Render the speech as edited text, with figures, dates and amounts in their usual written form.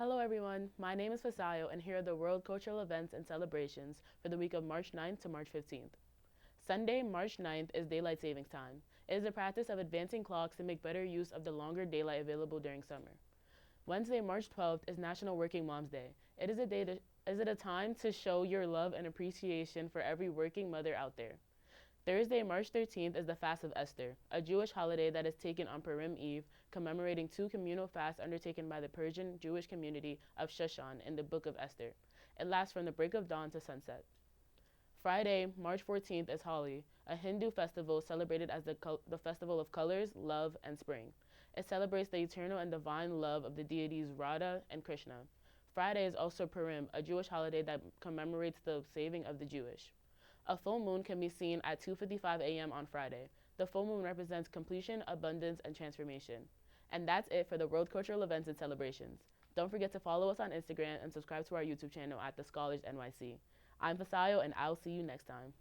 Hello everyone, my name is Fasayo and here are the world cultural events and celebrations for the week of March 9th to March 15th. Sunday, March 9th is Daylight Savings Time. It is a practice of advancing clocks to make better use of the longer daylight available during summer. Wednesday, March 12th is National Working Moms Day. Is it a time to show your love and appreciation for every working mother out there. Thursday, March 13th is the Fast of Esther, a Jewish holiday that is taken on Purim Eve, commemorating two communal fasts undertaken by the Persian Jewish community of Shushan in the Book of Esther. It lasts from the break of dawn to sunset. Friday, March 14th is Holi, a Hindu festival celebrated as the festival of colors, love, and spring. It celebrates the eternal and divine love of the deities Radha and Krishna. Friday is also Purim, a Jewish holiday that commemorates the saving of the Jewish. A full moon can be seen at 2:55 a.m. on Friday. The full moon represents completion, abundance, and transformation. And that's it for the world cultural events and celebrations. Don't forget to follow us on Instagram and subscribe to our YouTube channel at TheScholarsNYC. I'm Fasayo, and I'll see you next time.